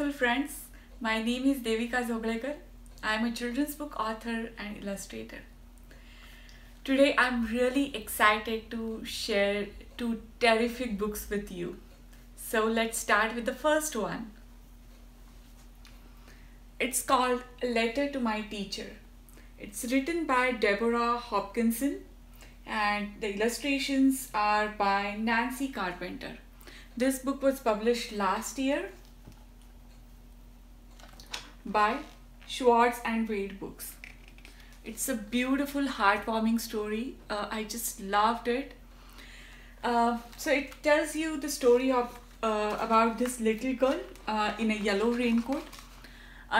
beautiful friends. My name is Devika. I am a children's book author and illustrator. Today I'm really excited to share two terrific books with you. So let's start with the first one. It's called A Letter to My Teacher. It's written by Deborah Hopkinson and the illustrations are by Nancy Carpenter. This book was published last year by Schwartz and Wade Books. It's a beautiful, heartwarming story. I just loved it. So it tells you the story of about this little girl in a yellow raincoat.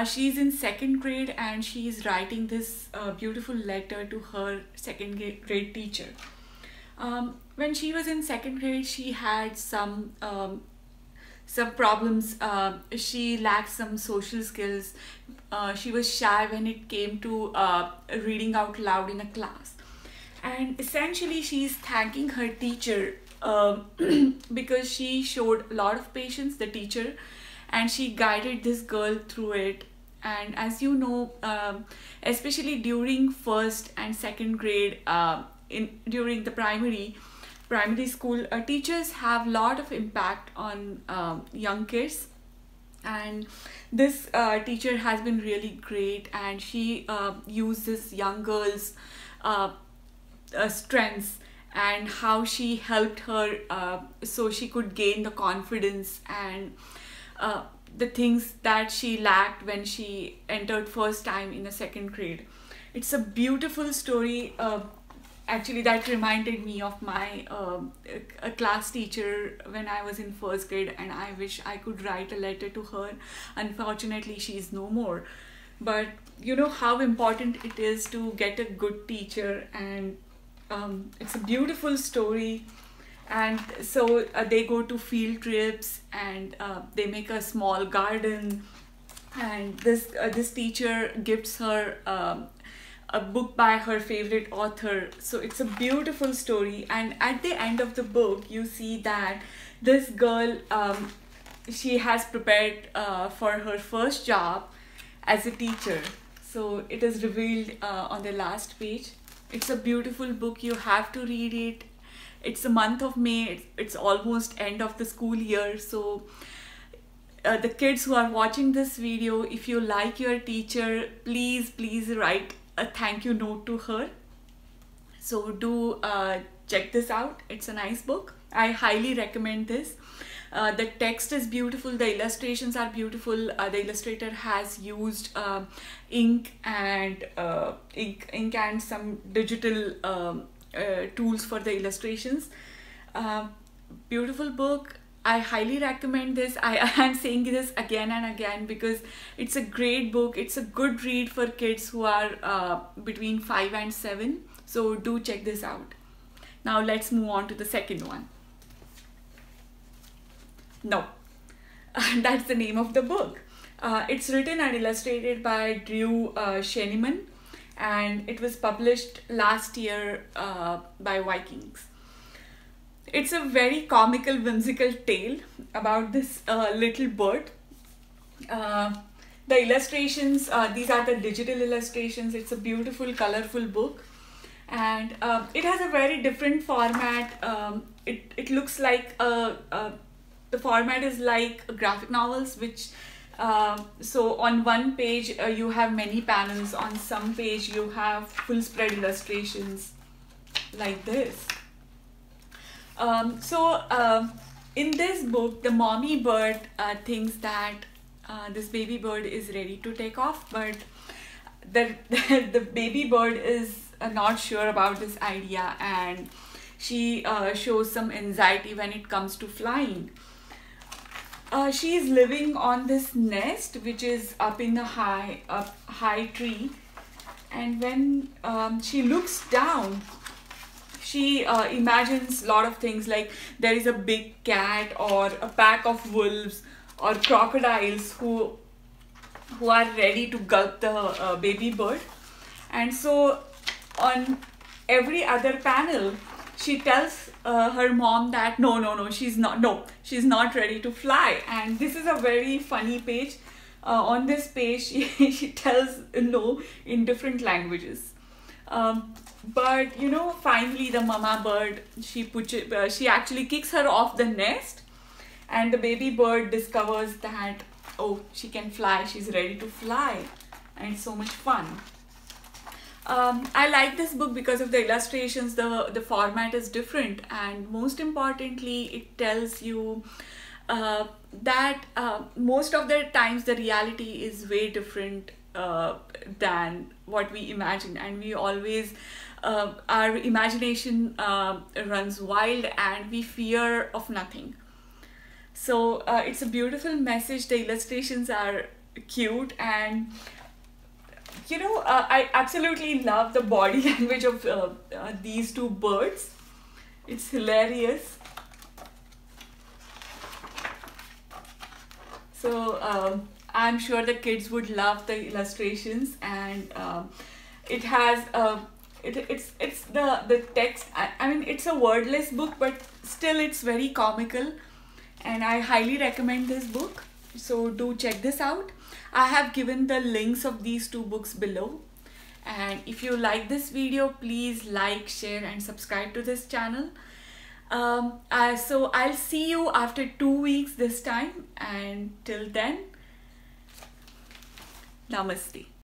She's in second grade and she is writing this beautiful letter to her second grade teacher. When she was in second grade, she had some problems. She lacked some social skills. She was shy when it came to reading out loud in a class. And essentially she's thanking her teacher because she showed a lot of patience, the teacher, and she guided this girl through it. And as you know, especially during first and second grade, during the primary school, teachers have a lot of impact on young kids, and this teacher has been really great, and she uses young girls' strengths and how she helped her so she could gain the confidence and the things that she lacked when she entered first time in the second grade. It's a beautiful story. Actually, that reminded me of my a class teacher when I was in first grade, and I wish I could write a letter to her. Unfortunately, she's no more. But you know how important it is to get a good teacher, and it's a beautiful story. And so they go to field trips and they make a small garden, and this teacher gifts her a book by her favorite author. So it's a beautiful story, and at the end of the book you see that this girl she has prepared for her first job as a teacher. So it is revealed on the last page. It's a beautiful book. You have to read it. It's the month of May. It's almost end of the school year. So the kids who are watching this video, if you like your teacher, please write a thank you note to her. So do check this out. It's a nice book. I highly recommend this. The text is beautiful. The illustrations are beautiful. The illustrator has used ink and some digital tools for the illustrations. Beautiful book. I highly recommend this. I am saying this again and again because it's a great book. It's a good read for kids who are between 5 and 7. So do check this out. Now let's move on to the second one. No, that's the name of the book. It's written and illustrated by Sheneman, and it was published last year by Vikings. It's a very comical, whimsical tale about this little bird. The illustrations, these are the digital illustrations. It's a beautiful, colorful book, and it has a very different format. It looks like the format is like graphic novels, which so on one page you have many panels, on some page you have full spread illustrations like this. In this book, the mommy bird thinks that this baby bird is ready to take off, but the baby bird is not sure about this idea, and she shows some anxiety when it comes to flying. She is living on this nest which is up in a high tree, and when she looks down, she imagines a lot of things, like there is a big cat or a pack of wolves or crocodiles who are ready to gulp the baby bird. And so on every other panel she tells her mom that no, she's not ready to fly. And this is a very funny page. On this page, she tells no in different languages. But you know, finally the mama bird, she actually kicks her off the nest, and the baby bird discovers that, oh, she can fly, she's ready to fly, and it's so much fun. I like this book because of the illustrations. The format is different, and most importantly, it tells you that most of the times the reality is way different than what we imagine, and we always our imagination runs wild, and we fear of nothing. So it's a beautiful message. The illustrations are cute, and you know, I absolutely love the body language of these two birds. It's hilarious. So I'm sure the kids would love the illustrations, and it has it's the text. I mean, it's a wordless book, but still it's very comical, and I highly recommend this book. So do check this out. I have given the links of these two books below, and if you like this video, please like, share and subscribe to this channel. So I'll see you after 2 weeks this time, and till then, namaste.